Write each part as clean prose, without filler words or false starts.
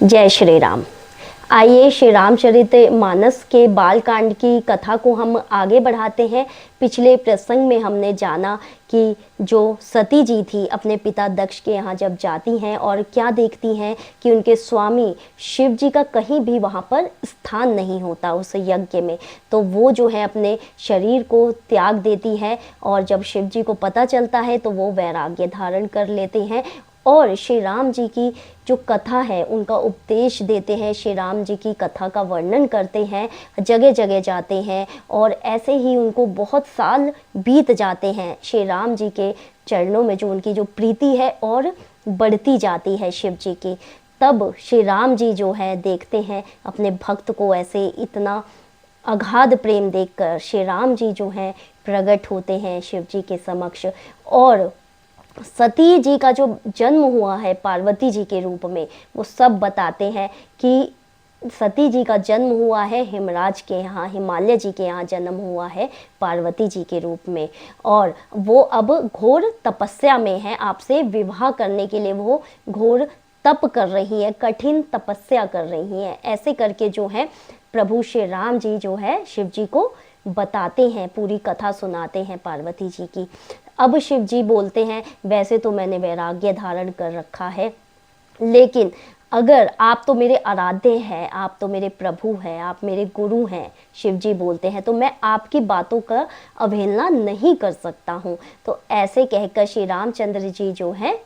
जय श्री राम। आइए श्री रामचरितमानस के बालकांड की कथा को हम आगे बढ़ाते हैं। पिछले प्रसंग में हमने जाना कि जो सती जी थी अपने पिता दक्ष के यहाँ जब जाती हैं और क्या देखती हैं कि उनके स्वामी शिव जी का कहीं भी वहाँ पर स्थान नहीं होता उस यज्ञ में, तो वो जो है अपने शरीर को त्याग देती है और जब शिव जी को पता चलता है तो वो वैराग्य धारण कर लेते हैं और श्री राम जी की जो कथा है उनका उपदेश देते हैं, श्री राम जी की कथा का वर्णन करते हैं, जगह जगह जाते हैं और ऐसे ही उनको बहुत साल बीत जाते हैं। श्री राम जी के चरणों में जो उनकी जो प्रीति है और बढ़ती जाती है शिव जी की। तब श्री राम जी जो है देखते हैं अपने भक्त को ऐसे इतना अगाध प्रेम देखकर श्री राम जी जो है प्रकट होते हैं शिव जी के समक्ष और सती जी का जो जन्म हुआ है पार्वती जी के रूप में वो सब बताते हैं कि सती जी का जन्म हुआ है हिमराज के यहाँ, हिमालय जी के यहाँ जन्म हुआ है पार्वती जी के रूप में और वो अब घोर तपस्या में है, आपसे विवाह करने के लिए वो घोर तप कर रही है, कठिन तपस्या कर रही है। ऐसे करके जो है प्रभु श्री राम जी जो है शिव जी को बताते हैं, पूरी कथा सुनाते हैं पार्वती जी की। अब शिव जी बोलते हैं वैसे तो मैंने वैराग्य धारण कर रखा है, लेकिन अगर आप तो मेरे आराध्य हैं, आप तो मेरे प्रभु हैं, आप मेरे गुरु हैं, शिव जी बोलते हैं, तो मैं आपकी बातों का अवहेलना नहीं कर सकता हूँ। तो ऐसे कहकर श्री रामचंद्र जी जो है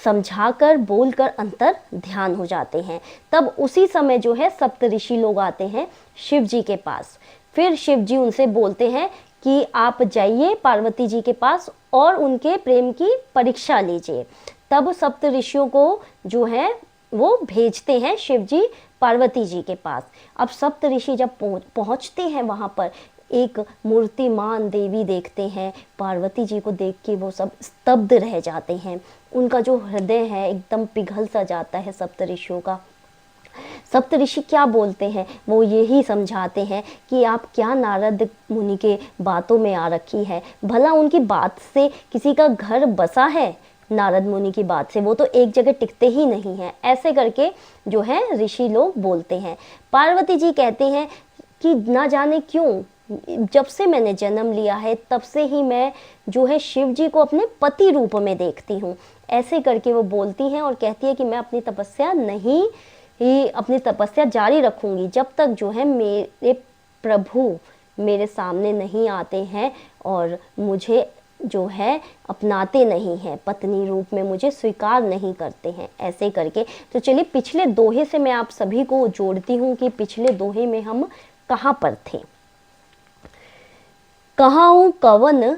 समझाकर बोलकर अंतर ध्यान हो जाते हैं। तब उसी समय जो है सप्तऋषि लोग आते हैं शिव जी के पास। फिर शिव जी उनसे बोलते हैं कि आप जाइए पार्वती जी के पास और उनके प्रेम की परीक्षा लीजिए। तब सप्तऋषियों को जो है वो भेजते हैं शिव जी पार्वती जी के पास। अब सप्तऋषि जब पहुंचते हैं वहाँ पर एक मूर्तिमान देवी देखते हैं, पार्वती जी को देख के वो सब स्तब्ध रह जाते हैं, उनका जो हृदय है एकदम पिघल सा जाता है सप्तऋषियों का। सप्तऋषि क्या बोलते हैं, वो यही समझाते हैं कि आप क्या नारद मुनि के बातों में आ रखी है, भला उनकी बात से किसी का घर बसा है? नारद मुनि की बात से वो तो एक जगह टिकते ही नहीं हैं। ऐसे करके जो है ऋषि लोग बोलते हैं। पार्वती जी कहते हैं कि ना जाने क्यों जब से मैंने जन्म लिया है तब से ही मैं जो है शिव जी को अपने पति रूप में देखती हूँ। ऐसे करके वो बोलती हैं और कहती है कि मैं अपनी तपस्या जारी रखूंगी जब तक जो है मेरे प्रभु मेरे सामने नहीं आते हैं और मुझे जो है अपनाते नहीं हैं, पत्नी रूप में मुझे स्वीकार नहीं करते हैं। ऐसे करके तो चलिए पिछले दोहे से मैं आप सभी को जोड़ती हूँ कि पिछले दोहे में हम कहाँ पर थे। कहाऊं कवन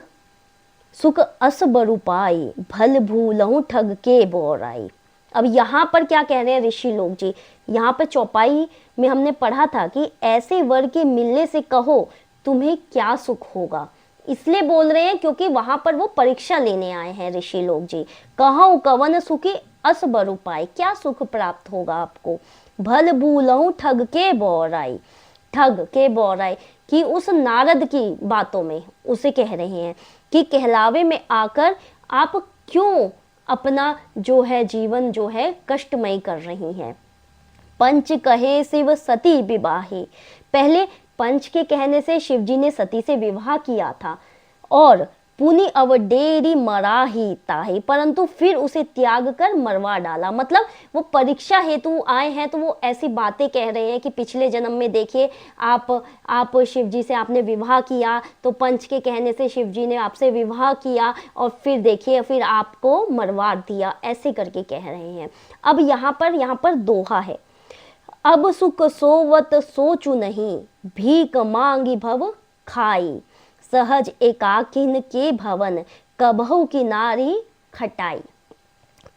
सुख अस बरूपाई, भल भूलहूं ठग के बोराई। अब यहाँ पर क्या कह रहे हैं ऋषि लोग जी, यहाँ पर चौपाई में हमने पढ़ा था कि ऐसे वर के मिलने से कहो तुम्हें क्या सुख होगा। इसलिए बोल रहे हैं क्योंकि वहां पर वो परीक्षा लेने आए हैं ऋषि लोग जी। कहाऊं कवन सुखी अस बरूपाई, क्या सुख प्राप्त होगा आपको। भल भूलहूं ठग के बोराई, ठग के बोराई कि उस नारद की बातों में उसे कह रहे हैं कि कहलावे में आकर आप क्यों अपना जो है जीवन जो है कष्टमय कर रही हैं। पंच कहे शिव सती विवाही, पहले पंच के कहने से शिव जी ने सती से विवाह किया था और पुनि अवडेरी मराही ताही, परंतु फिर उसे त्याग कर मरवा डाला। मतलब वो परीक्षा हेतु आए हैं तो वो ऐसी बातें कह रहे हैं कि पिछले जन्म में देखिए आप शिव जी से आपने विवाह किया तो पंच के कहने से शिव जी ने आपसे विवाह किया और फिर देखिए फिर आपको मरवा दिया, ऐसे करके कह रहे हैं। अब यहाँ पर दोहा है, अब सुख सोवत सोचू नहीं, भीख मांगी भव खाई, सहज एकाकिन के भवन, कबहु की नारी खटाई।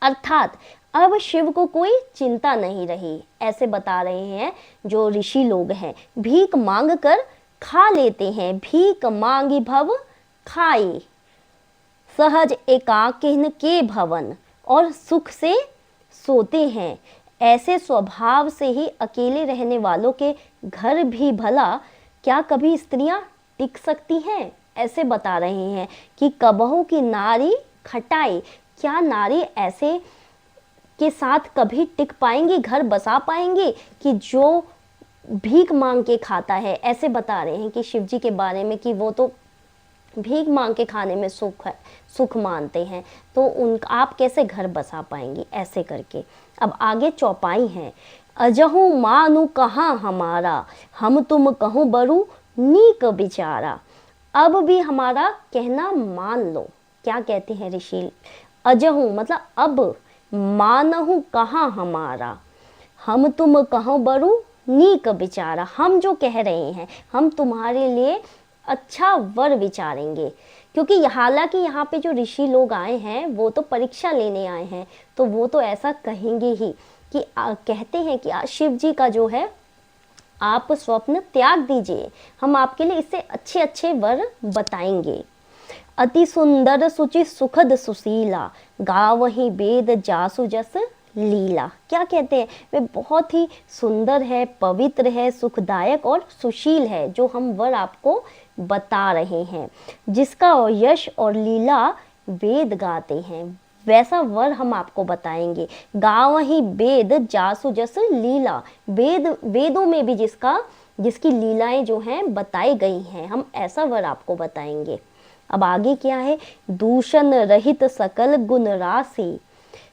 अर्थात अब शिव को कोई चिंता नहीं रही, ऐसे बता रहे हैं जो ऋषि लोग हैं। भीख मांग कर खा लेते हैं, भीख मांगी भव खाई, सहज एकाकिन के भवन, और सुख से सोते हैं। ऐसे स्वभाव से ही अकेले रहने वालों के घर भी भला क्या कभी स्त्रियां टिक सकती हैं। ऐसे बता रहे हैं कि कबहू की नारी खटाई, क्या नारी ऐसे के साथ कभी टिक पाएंगी, घर बसा पाएंगी, कि जो भीख मांग के खाता है। ऐसे बता रहे हैं कि शिव जी के बारे में कि वो तो भीख मांग के खाने में सुख है, सुख मानते हैं, तो उन आप कैसे घर बसा पाएंगी, ऐसे करके। अब आगे चौपाई है। अजहू मानु कहाँ हमारा, हम तुम कहूँ बरु नीक बिचारा। अब भी हमारा कहना मान लो। क्या कहते हैं ऋषि? अजहू मतलब अब, मानहु कहाँ हमारा, हम तुम कहो बरु नीक बिचारा। हम जो कह रहे हैं, हम तुम्हारे लिए अच्छा वर विचारेंगे। क्योंकि हालांकि यहाँ पे जो ऋषि लोग आए हैं वो तो परीक्षा लेने आए हैं, तो वो तो ऐसा कहेंगे ही कि कहते हैं कि शिव जी का जो है आप स्वप्न त्याग दीजिए, हम आपके लिए इससे अच्छे अच्छे वर बताएंगे। अति सुंदर सुचि सुखद सुशीला, गावहि वेद जासु जस लीला। क्या कहते हैं? वे बहुत ही सुंदर है, पवित्र है, सुखदायक और सुशील है, जो हम वर आपको बता रहे हैं, जिसका यश और लीला वेद गाते हैं, वैसा वर हम आपको बताएंगे। गावहि वेद जासु जस लीला, वेदों में भी जिसकी लीलाएं जो हैं बताई गई हैं, हम ऐसा वर आपको बताएंगे। अब आगे क्या है? दूषण रहित सकल गुण राशि,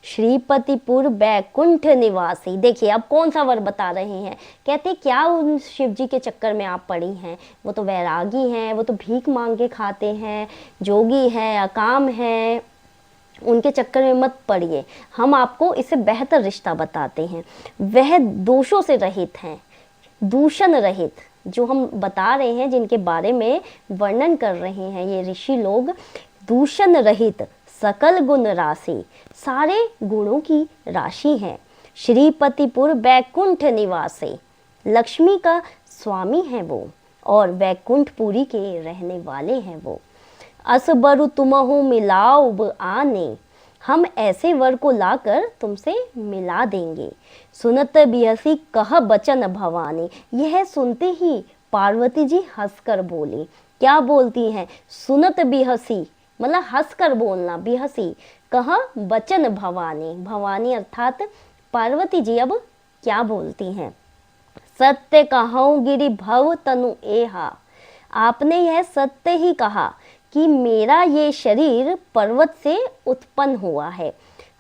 श्रीपतिपुर बैकुंठ निवासी। देखिए अब कौन सा वर बता रहे हैं। कहते क्या उन शिव जी के चक्कर में आप पड़ी हैं, वो तो वैरागी हैं, वो तो भीख मांग के खाते हैं, जोगी हैं, अकाम हैं, उनके चक्कर में मत पड़िए, हम आपको इससे बेहतर रिश्ता बताते हैं। वह दोषों से रहित हैं, दूषण रहित, जो हम बता रहे हैं, जिनके बारे में वर्णन कर रहे हैं ये ऋषि लोग, दूषण रहित सकल गुण राशि, सारे गुणों की राशि हैं। श्रीपतिपुर बैकुंठ निवासी, लक्ष्मी का स्वामी है वो, और बैकुंठपुरी के रहने वाले हैं वो। असबरु तुमहु मिलाओ आने, हम ऐसे वर को लाकर तुमसे मिला देंगे। सुनत बिहसी कह बचन भवानी, यह सुनते ही पार्वती जी हंसकर बोली। क्या बोलती हैं? सुनत बिहसी मतलब हंसकर बोलना, बिहसी कह बचन भवानी, भवानी अर्थात पार्वती जी अब क्या बोलती हैं? सत्य कहूँ गिरि भव तनु एहा, आपने यह सत्य ही कहा कि मेरा ये शरीर पर्वत से उत्पन्न हुआ है।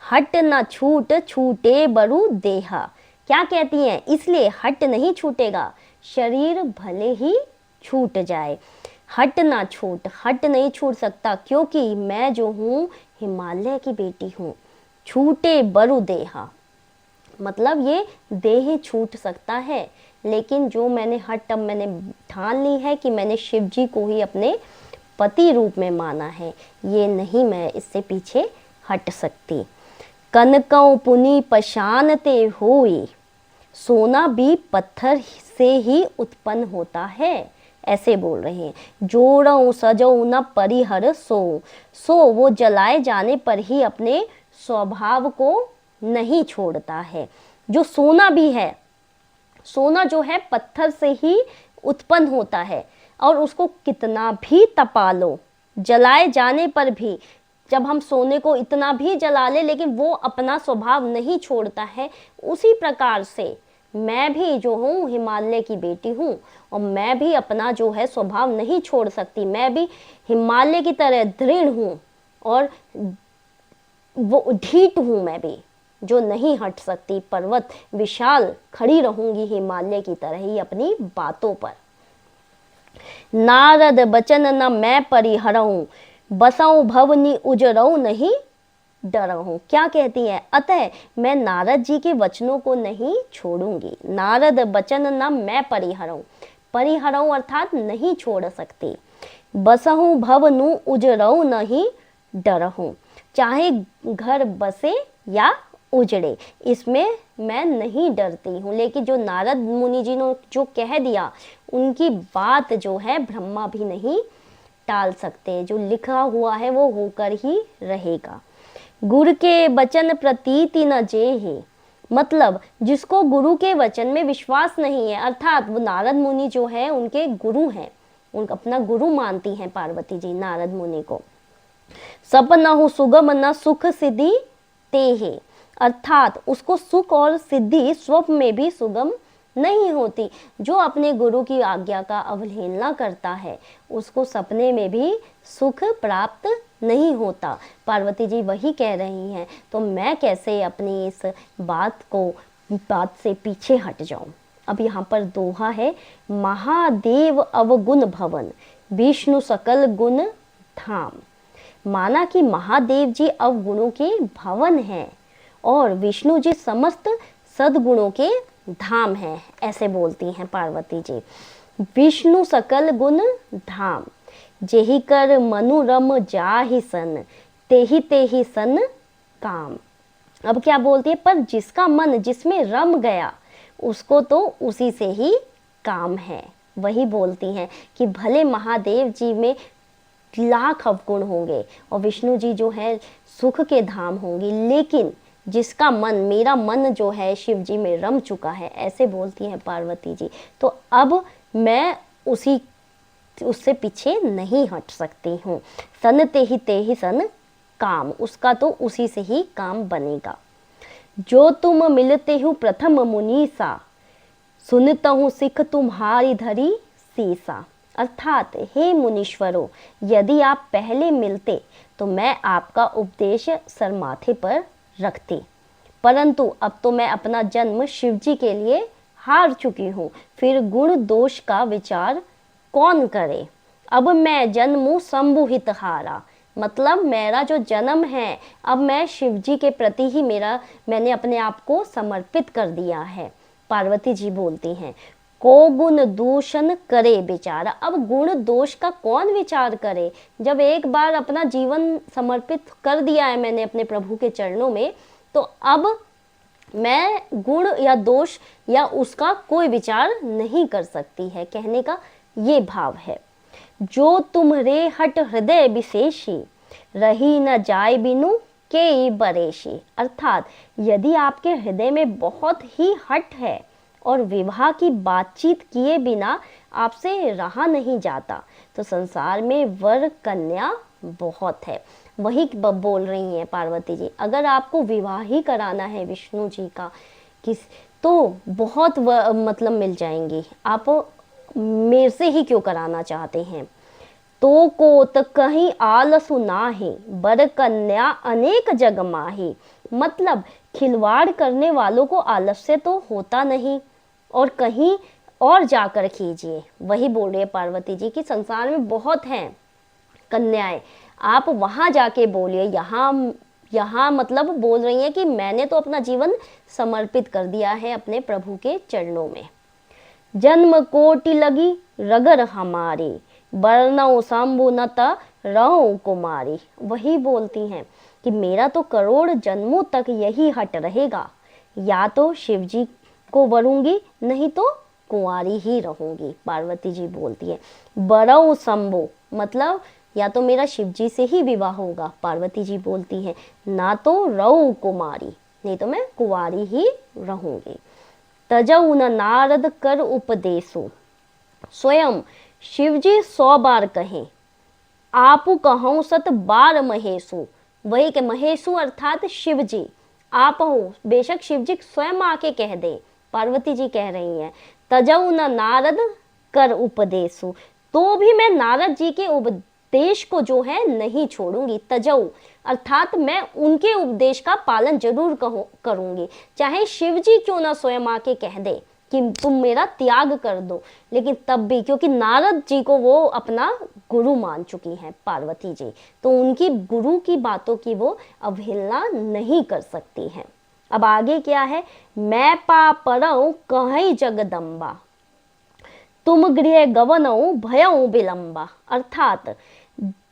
हट न छूट छूटे बरु देहा, क्या कहती हैं? इसलिए हट नहीं छूटेगा, शरीर भले ही छूट जाए, हट ना छूट, हट नहीं छूट सकता, क्योंकि मैं जो हूँ हिमालय की बेटी हूँ। छूटे बरु देहा मतलब ये देह छूट सकता है, लेकिन जो मैंने अब मैंने ठान ली है कि मैंने शिव जी को ही अपने पति रूप में माना है, ये नहीं, मैं इससे पीछे हट सकती। कनकौ पुनि पशानते हुई, सोना भी पत्थर से ही उत्पन्न होता है, ऐसे बोल रहे हैं। जोड़ऊ सजऊ न परिहर सो वो जलाए जाने पर ही अपने स्वभाव को नहीं छोड़ता है। जो सोना भी है, सोना जो है पत्थर से ही उत्पन्न होता है, और उसको कितना भी तपा लो, जलाए जाने पर भी, जब हम सोने को इतना भी जला ले लेकिन वो अपना स्वभाव नहीं छोड़ता है। उसी प्रकार से मैं भी जो हूँ हिमालय की बेटी हूँ, और मैं भी अपना जो है स्वभाव नहीं छोड़ सकती, मैं भी हिमालय की तरह दृढ़ हूँ और वो ढीठ हूँ, मैं भी जो नहीं हट सकती, पर्वत विशाल खड़ी रहूंगी हिमालय की तरह ही अपनी बातों पर। नारद बचन न मैं परिहरऊं, बसऊं भवनी उजरऊं नहीं डरऊं। क्या कहती है? अतः मैं नारद जी के वचनों को नहीं छोड़ूंगी। नारद बचन न मैं परिहरऊं, परिहरऊं अर्थात नहीं छोड़ सकती। बसहूं भवनु उजरऊं नहीं डरऊं, चाहे घर बसे या उजड़े, इसमें मैं नहीं डरती हूँ। लेकिन जो नारद मुनि जी ने जो कह दिया, उनकी बात जो है ब्रह्मा भी नहीं टाल सकते, जो लिखा हुआ है वो होकर ही रहेगा। गुरु के वचन प्रतीति न जेहि, मतलब जिसको गुरु के वचन में विश्वास नहीं है, अर्थात वो नारद मुनि जो है उनके गुरु हैं, उनका अपना गुरु मानती हैं पार्वती जी नारद मुनि को। सपनहु सुगम न सुख सिद्धि तेहे, अर्थात उसको सुख और सिद्धि स्वप्न में भी सुगम नहीं होती। जो अपने गुरु की आज्ञा का अवहेलना करता है उसको सपने में भी सुख प्राप्त नहीं होता। पार्वती जी वही कह रही हैं, तो मैं कैसे अपनी इस बात से पीछे हट जाऊं। अब यहाँ पर दोहा है, महादेव अवगुण भवन विष्णु सकल गुण धाम। माना कि महादेव जी अवगुणों के भवन हैं और विष्णु जी समस्त सद्गुणों के धाम हैं, ऐसे बोलती हैं पार्वती जी। विष्णु सकल गुण धाम, जेहि कर मनुरम जाहि सन, तेहि सन काम। अब क्या बोलती है, पर जिसका मन जिसमें रम गया उसको तो उसी से ही काम है। वही बोलती हैं कि भले महादेव जी में लाख अवगुण होंगे और विष्णु जी जो है सुख के धाम होंगे, लेकिन जिसका मन, मेरा मन जो है शिव जी में रम चुका है, ऐसे बोलती हैं पार्वती जी, तो अब मैं उससे पीछे नहीं हट सकती हूँ। सन तेहि सन काम, उसका तो उसी से ही काम बनेगा। जो तुम मिलते हो प्रथम मुनीसा, सुनता हूँ सिख तुम्हारी धरी सीसा। अर्थात हे मुनीश्वरों, यदि आप पहले मिलते तो मैं आपका उपदेश सर माथे पर रखती, परंतु अब तो मैं अपना जन्म शिव जी के लिए हार चुकी हूँ, फिर गुण दोष का विचार कौन करे। अब मैं जन्मू संबुहित हारा, मतलब मेरा जो जन्म है अब मैं शिव जी के प्रति ही मैंने अपने आप को समर्पित कर दिया है। पार्वती जी बोलती हैं, को गुण दूषण करे विचार। अब गुण दोष का कौन विचार करे, जब एक बार अपना जीवन समर्पित कर दिया है मैंने अपने प्रभु के चरणों में, तो अब मैं गुण या दोष या उसका कोई विचार नहीं कर सकती है। कहने का ये भाव है, जो तुम्हरे हट हृदय विशेषी, रही न जाय बिनु के बरेशी। अर्थात यदि आपके हृदय में बहुत ही हट है और विवाह की बातचीत किए बिना आपसे रहा नहीं जाता, तो संसार में वर कन्या बहुत है। वही बोल रही हैं पार्वती जी, अगर आपको विवाह ही कराना है विष्णु जी का तो बहुत मतलब मिल जाएंगी, आप मेरे से ही क्यों कराना चाहते हैं। तो को त कहीं आलसु नाही, बर कन्या अनेक जग माही। मतलब खिलवाड़ करने वालों को आलस्य तो होता नहीं, और कहीं और जाकर कीजिए। वही बोल रही है पार्वती जी कि संसार में बहुत हैं कन्याएं, आप वहां जाके बोलिए। यहाँ मतलब बोल रही हैं कि मैंने तो अपना जीवन समर्पित कर दिया है अपने प्रभु के चरणों में। जन्म कोटि लगी रगर हमारी, बरनौ शंभु न त रहूं कुमारी। वही बोलती हैं कि मेरा तो करोड़ जन्मों तक यही हट रहेगा, या तो शिव जी को वरूंगी नहीं तो कुंवारी ही रहूंगी। पार्वती जी बोलती है बरौ शंभु, मतलब या तो मेरा शिव जी से ही विवाह होगा। पार्वती जी बोलती है ना तो रहूं कुमारी, नहीं तो मैं कुंवारी ही रहूंगी। तजऊ न नारद कर उपदेशु, स्वयं शिव जी 100 बार कहें, आपु कहूँ सत बार महेशु। वही के महेशु अर्थात शिव जी, आप हो बेशक शिव जी स्वयं आके कह दे। पार्वती जी कह रही हैं तजऊ न नारद कर उपदेशु, तो भी मैं नारद जी के उपदेश को जो है नहीं छोड़ूंगी। तजऊ अर्थात मैं उनके उपदेश का पालन जरूर करूंगी, चाहे शिव जी क्यों ना स्वयं आके कह दे कि तुम मेरा त्याग कर दो, लेकिन तब भी क्योंकि नारद जी को वो अपना गुरु मान चुकी हैं पार्वती जी, तो उनकी गुरु की बातों की वो अवहेलना नहीं कर सकती हैं। अब आगे क्या है, मैं पापरऊ कहीं जगदम्बा, तुम गृह गवनऊ भयऊ विलंबा। अर्थात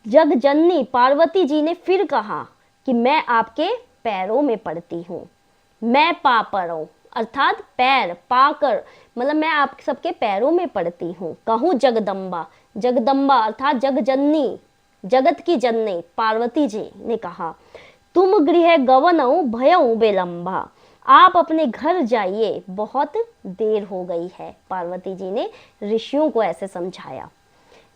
जग जननी पार्वती जी ने फिर कहा कि मैं आपके पैरों में पड़ती हूँ। मैं पापरऊ अर्थात पैर पाकर, मतलब मैं आप सबके पैरों में पड़ती हूँ। कहूँ जगदम्बा, जगदम्बा अर्थात जग जननी, जगत की जननी पार्वती जी ने कहा तुम गृह गवनऊ भयऊ विलंबा, आप अपने घर जाइए, बहुत देर हो गई है। पार्वती जी ने ऋषियों को ऐसे समझाया।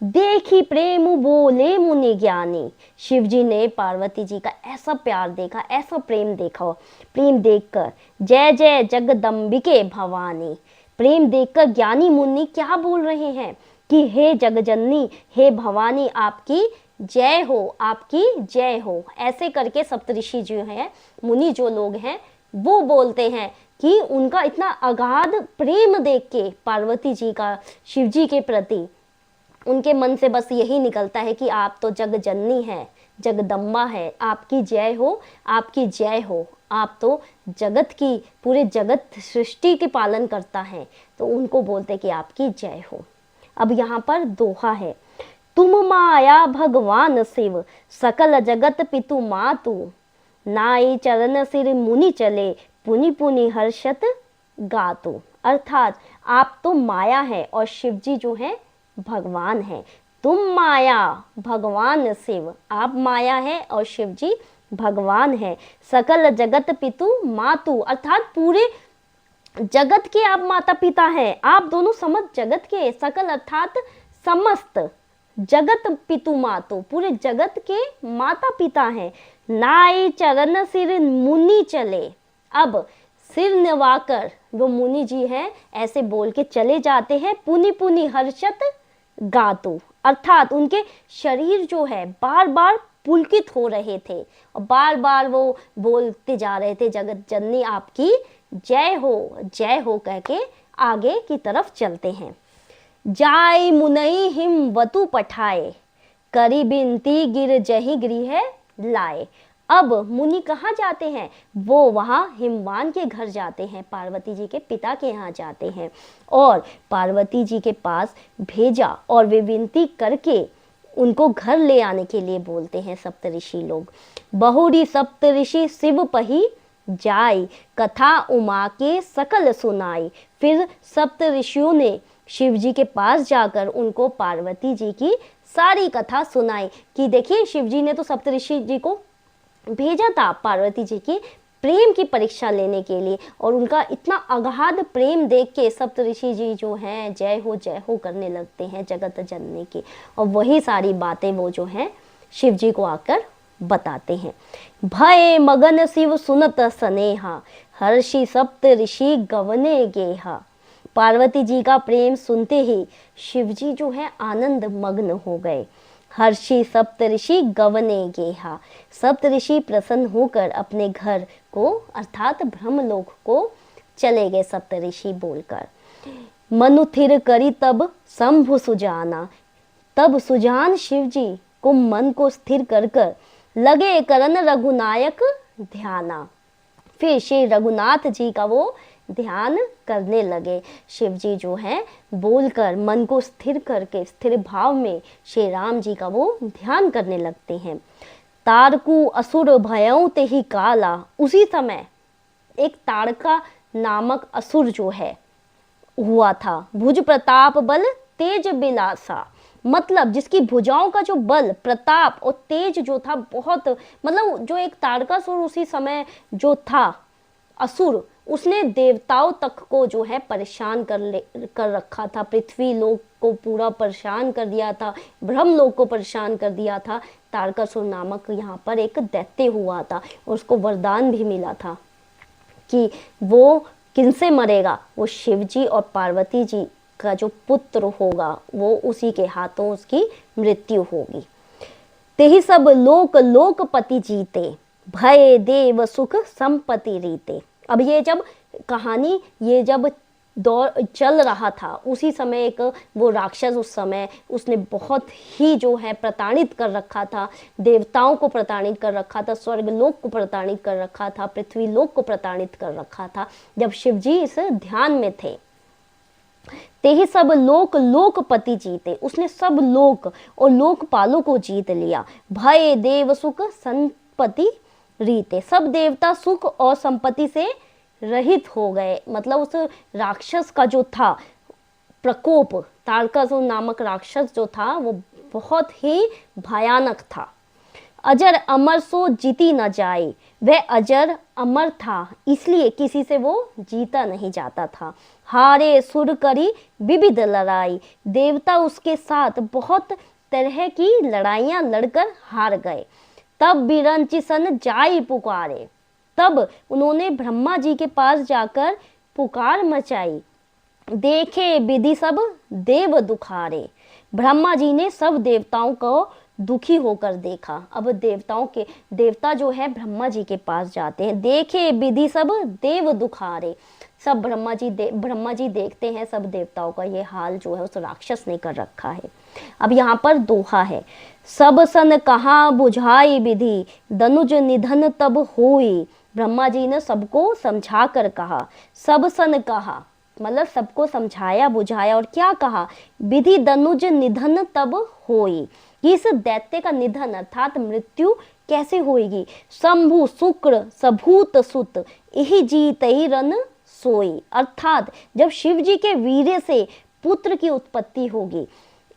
देखी प्रेम बोले मुनि ज्ञानी। शिव जी ने पार्वती जी का ऐसा प्यार देखा, ऐसा प्रेम देखा, प्रेम देखकर जय जय जगदम्बिके भवानी, प्रेम देखकर ज्ञानी मुनि क्या बोल रहे हैं कि हे जगजननी, हे भवानी, आपकी जय हो, आपकी जय हो। ऐसे करके सप्तऋषि जो हैं, मुनि जो लोग हैं, वो बोलते हैं कि उनका इतना अगाध प्रेम देख के पार्वती जी का शिव जी के प्रति, उनके मन से बस यही निकलता है कि आप तो जग जननी है, जगदम्बा है, आपकी जय हो, आपकी जय हो, आप तो जगत की, पूरे जगत सृष्टि के पालन करता है, तो उनको बोलते कि आपकी जय हो। अब यहाँ पर दोहा है, तुम माया भगवान शिव, सकल जगत पितु मातु, नाई चरण सिर मुनि चले, पुनि पुनि हर्षत गातु। अर्थात आप तो माया है और शिव जी जो है भगवान है। तुम माया भगवान शिव, आप माया है और शिव जी भगवान है। सकल जगत पितु मातु, अर्थात पूरे जगत के आप माता पिता हैं, आप दोनों समस्त जगत के, सकल अर्थात समस्त, जगत पितु मातु, पूरे जगत के माता पिता हैं। नाई चरण सिर मुनि चले, अब सिर नवाकर वो मुनि जी हैं ऐसे बोल के चले जाते हैं। पुनि पुनि हर्षत गातु, अर्थात उनके शरीर जो है बार बार पुलकित हो रहे थे और बार बार वो बोलते जा रहे थे, जगत जननी आपकी जय हो कह के आगे की तरफ चलते हैं। जाय मुनई हिम वतु पठाए, करी बिनती गिर जही गृह लाए। अब मुनि कहाँ जाते हैं, वो वहाँ हिमवान के घर जाते हैं, पार्वती जी के पिता के यहाँ जाते हैं और पार्वती जी के पास भेजा और वे विनती करके उनको घर ले आने के लिए बोलते हैं सप्तऋषि लोग। बहुरी सप्तऋषि शिव पही जाई, कथा उमा के सकल सुनाई। फिर सप्तऋषियों ने शिव जी के पास जाकर उनको पार्वती जी की सारी कथा सुनाई कि देखिए शिव जी ने तो सप्तऋषि जी को भेजा था पार्वती जी की प्रेम की परीक्षा लेने के लिए, और उनका इतना अगाध प्रेम देख के सप्तऋषि जी जो हैं जय हो करने लगते हैं जगत जननी की, और वही सारी बातें वो जो हैं शिव जी को आकर बताते हैं। भय मगन शिव सुनत स्नेहा, हर्षि सप्तऋषि गवने गेहा। पार्वती जी का प्रेम सुनते ही शिव जी जो है आनंद मग्न हो गए। हर्षि सप्तऋषि गवने गेहा, सप्तऋषि प्रसन्न होकर अपने घर को अर्थात ब्रह्मलोक को चले गए सप्तऋषि बोलकर। मनु थिर करी तब शंभु सुजाना, तब सुजान शिव जी को मन को स्थिर कर कर लगे करन रघुनायक ध्याना। फिर श्री रघुनाथ जी का वो ध्यान करने लगे। शिव जी जो है बोलकर मन को स्थिर करके स्थिर भाव में श्री राम जी का वो ध्यान करने लगते हैं। तारकु असुर भयं ते ही काला, उसी समय एक ताड़का नामक असुर जो है हुआ था। भुज प्रताप बल तेज बिलासा, मतलब जिसकी भुजाओं का जो बल प्रताप और तेज जो था बहुत, मतलब जो एक ताड़कासुर उसी समय जो था असुर, उसने देवताओं तक को जो है परेशान कर रखा था, पृथ्वी लोक को पूरा परेशान कर दिया था, ब्रह्मलोक को परेशान कर दिया था। तारकासुर नामक यहाँ पर एक दैत्य हुआ था, उसको वरदान भी मिला था कि वो किनसे मरेगा, वो शिव जी और पार्वती जी का जो पुत्र होगा वो उसी के हाथों उसकी मृत्यु होगी। तेहि सब लोक लोकपति जीते, भय देव सुख संपत्ति रीते। अब ये जब कहानी ये जब दौर चल रहा था उसी समय एक वो राक्षस उस समय उसने बहुत ही जो है प्रताड़ित कर रखा था, देवताओं को प्रताड़ित कर रखा था, स्वर्ग लोक को प्रताड़ित कर रखा था, पृथ्वी लोक को प्रताड़ित कर रखा था जब शिव जी इस ध्यान में थे। तेहि सब लोक लोकपति जीते, उसने सब लोक और लोकपालों को जीत लिया। भय देव सुख संपत्ति रीते, सब देवता सुख और संपत्ति से रहित हो गए। मतलब उस राक्षस का जो था प्रकोप, तारकासुर नामक राक्षस जो था वो बहुत ही भयानक था। अजर अमर सो जीती न जाए, वह अजर अमर था इसलिए किसी से वो जीता नहीं जाता था। हारे सुर करी विविध लड़ाई, देवता उसके साथ बहुत तरह की लड़ाइयां लड़कर हार गए। तब बिरंचिसन जाई पुकारे, तब उन्होंने ब्रह्मा जी के पास जाकर पुकार मचाई। देखे विधि सब देव दुखारे, ब्रह्मा जी ने सब देवताओं को दुखी होकर देखा। अब देवता जो है ब्रह्मा जी के पास जाते हैं। देखे विधि सब देव दुखारे, सब ब्रह्मा जी देखते हैं सब देवताओं का ये हाल जो है उस राक्षस ने कर रखा है। अब यहाँ पर दोहा है, सब सन कहा बुझाई विधि, दनुज निधन तब होई। ब्रह्मा जी ने सबको समझा कर कहा, सब सन कहा मतलब सबको समझाया बुझाया, और क्या कहा, विधि दनुज निधन तब होई, इस दैत्य का निधन अर्थात मृत्यु कैसे होगी। शंभु शुक्र सबूत सुत, यही जीतई रन सोई, अर्थात जब शिव जी के वीर्य से पुत्र की उत्पत्ति होगी,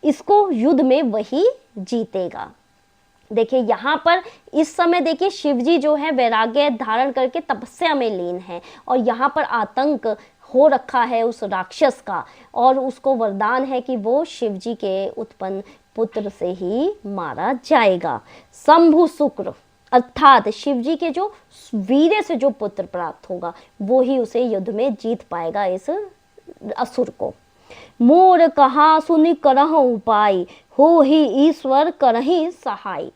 इसको युद्ध में वही जीतेगा। देखिए यहाँ पर इस समय देखिए शिव जी जो है वैराग्य धारण करके तपस्या में लीन है, और यहाँ पर आतंक हो रखा है उस राक्षस का, और उसको वरदान है कि वो शिव जी के उत्पन्न पुत्र से ही मारा जाएगा। शंभु शुक्र अर्थात शिव जी के जो वीर्य से जो पुत्र प्राप्त होगा वो ही उसे युद्ध में जीत पाएगा इस असुर को। मोर कहा सुनि करहु उपाय, हो ही ईश्वर करहि सहाय,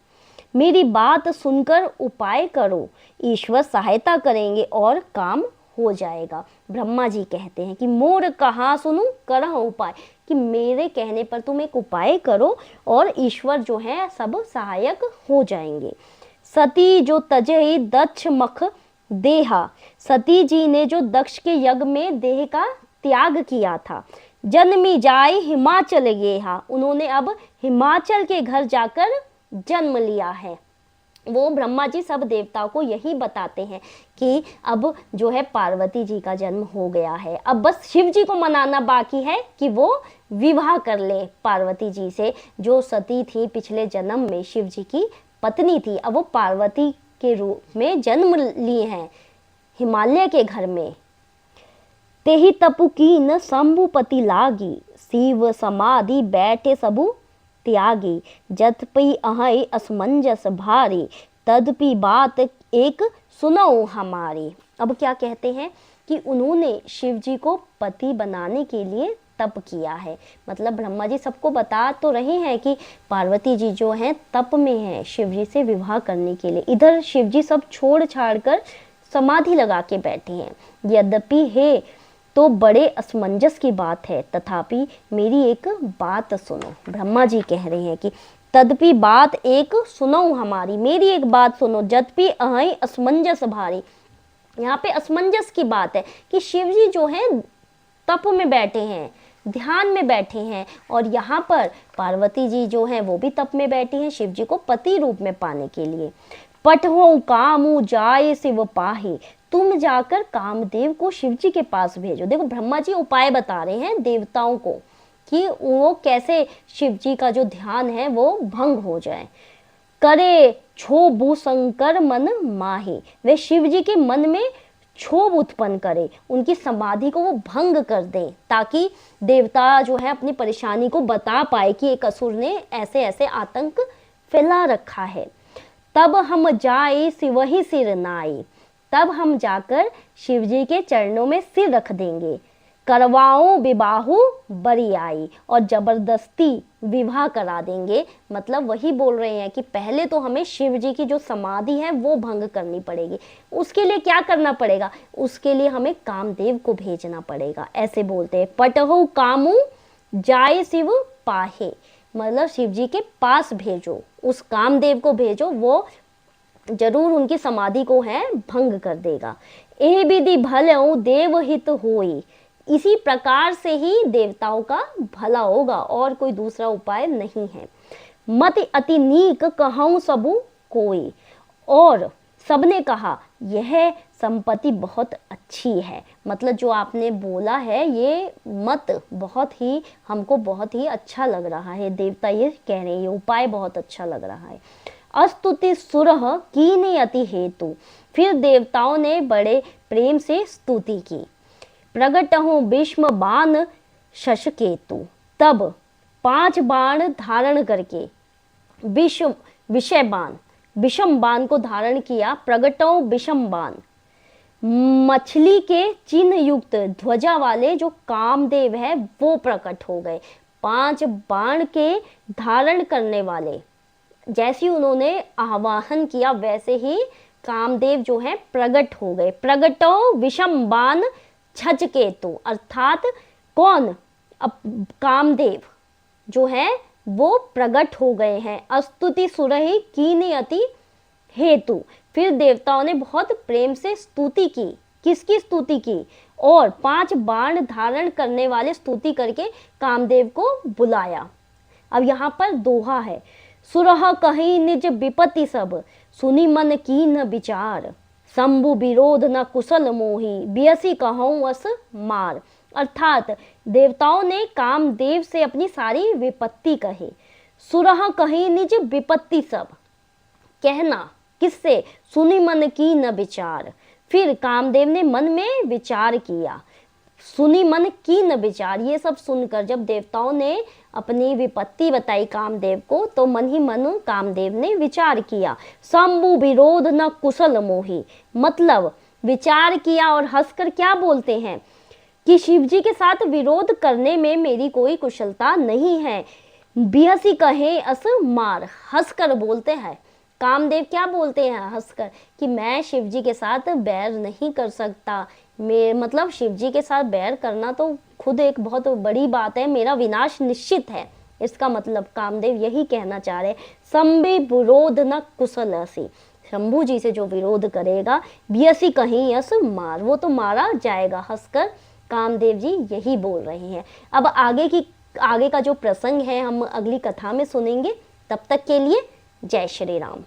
मेरी बात सुनकर उपाय करो, ईश्वर सहायता करेंगे और काम हो जाएगा। ब्रह्मा जी कहते हैं कि मोर कहा सुनु करहु उपाय, कि मेरे कहने पर तुम एक उपाय करो और ईश्वर जो है सब सहायक हो जाएंगे। सती जो तजहि दक्ष मख देहा, सती जी ने जो दक्ष के यज्ञ में देह का त्याग किया था। जन्मी जाए हिमाचल गेहा, उन्होंने अब हिमाचल के घर जाकर जन्म लिया है। वो ब्रह्मा जी सब देवताओं को यही बताते हैं कि अब जो है पार्वती जी का जन्म हो गया है, अब बस शिव जी को मनाना बाकी है कि वो विवाह कर ले पार्वती जी से, जो सती थी पिछले जन्म में शिव जी की पत्नी थी, अब वो पार्वती के रूप में जन्म लिए हैं हिमालय के घर में। तेहि तपु कीन शंभुपति लागी, शिव समाधि बैठे सबु त्यागी, जतपि अहै असमंजस भारी, तदपि बात एक सुनो हमारी। अब क्या कहते हैं कि उन्होंने शिव जी को पति बनाने के लिए तप किया है, मतलब ब्रह्मा जी सबको बता तो रहे हैं कि पार्वती जी जो हैं तप में हैं शिव जी से विवाह करने के लिए, इधर शिव जी सब छोड़ छाड़ कर समाधि लगा के बैठे हैं। यद्यपि है तो बड़े असमंजस की बात है, तथापि मेरी एक बात सुनो। ब्रह्मा जी कह रहे हैं कि तदपि बात एक सुनो हमारी, मेरी एक बात सुनो। जदपि अहै असमंजस भारी, यहाँ पे असमंजस की बात है कि शिव जी जो है तप में बैठे हैं, ध्यान में बैठे हैं, और यहाँ पर पार्वती जी जो हैं वो भी तप में बैठी हैं शिव जी को पति रूप में पाने के लिए। पठहो कामु जाय शिव पाही, तुम जाकर कामदेव को शिव जी के पास भेजो। देखो ब्रह्मा जी उपाय बता रहे हैं देवताओं को कि वो कैसे शिव जी का जो ध्यान है वो भंग हो जाए। करे क्षोभु शंकर मन माही, वे शिव जी के मन में क्षोभ उत्पन्न करे, उनकी समाधि को वो भंग कर दें, ताकि देवता जो है अपनी परेशानी को बता पाए कि एक असुर ने ऐसे ऐसे आतंक फैला रखा है। तब हम जाए शिवहि सिर नाई, तब हम जाकर शिव जी के चरणों में सिर रख देंगे। करवाओ विवाहु बरी आई, और जबरदस्ती विवाह करा देंगे, मतलब वही बोल रहे हैं कि पहले तो हमें शिव जी की जो समाधि है वो भंग करनी पड़ेगी। उसके लिए क्या करना पड़ेगा, उसके लिए हमें कामदेव को भेजना पड़ेगा, ऐसे बोलते हैं। पटहु कामु जाय शिव पाहे, मतलब शिव जी के पास भेजो, उस कामदेव को भेजो, वो जरूर उनकी समाधि को है भंग कर देगा। ए विधि भलऊ देव हित होई, इसी प्रकार से ही देवताओं का भला होगा, और कोई दूसरा उपाय नहीं है। मत अति नीक कहूँ सबु कोई, और सबने कहा यह संपत्ति बहुत अच्छी है, मतलब जो आपने बोला है ये मत बहुत ही हमको बहुत ही अच्छा लग रहा है, देवता ये कह रहे हैं ये उपाय बहुत अच्छा लग रहा है। अस्तुति सुरह कीने अति हेतु। फिर देवताओं ने बड़े प्रेम से स्तुति की। प्रगटहु भीष्म बाण शशकेतु। तब 5 बाण धारण करके विषम बाण को धारण किया। प्रगटो विषम बाण, मछली के चिन्ह युक्त ध्वजा वाले जो कामदेव है वो प्रकट हो गए। 5 बाण के धारण करने वाले, जैसे उन्होंने आवाहन किया वैसे ही कामदेव जो है प्रकट हो गए। प्रगटो विषम बाण छचकेतु, अर्थात कौन? अब कामदेव जो है वो प्रकट हो गए हैं। अस्तुति सुरहि कीने अति हेतु। फिर देवताओं ने बहुत प्रेम से स्तुति की। किसकी स्तुति की? और 5 बाण धारण करने वाले स्तुति करके कामदेव को बुलाया। अब यहाँ पर दोहा है। सुरह कही निज विपत्ति सब, सुनी मन की न विचार। शंभु विरोध न कुशल मोही, बियसी कहूँ अस मार। अर्थात देवताओं ने कामदेव से अपनी सारी विपत्ति कही। सुरह कही निज विपत्ति सब, कहना किससे? सुनी मन की न विचार। फिर कामदेव ने मन में विचार किया। सुनी मन की न विचार, ये सब सुनकर जब देवताओं ने अपनी विपत्ति बताई कामदेव को, तो मन ही मन कामदेव ने विचार किया। शंभु विरोध न कुशल मोही, मतलब विचार किया और हंसकर क्या बोलते हैं कि शिव जी के साथ विरोध करने में मेरी कोई कुशलता नहीं है। बिहसी कहे अस मार, हंसकर बोलते हैं। कामदेव क्या बोलते हैं हंसकर कि मैं शिव जी के साथ बैर नहीं कर सकता। मतलब शिव जी के साथ बैर करना तो खुद एक बहुत बड़ी बात है, मेरा विनाश निश्चित है। इसका मतलब कामदेव यही कहना चाह रहे, शंभु विरोध न कुशल असी, शंभू जी से जो विरोध करेगा बियसी कहीं अस मार, वो तो मारा जाएगा। हंसकर कामदेव जी यही बोल रहे हैं। अब आगे का जो प्रसंग है हम अगली कथा में सुनेंगे। तब तक के लिए जय श्री राम।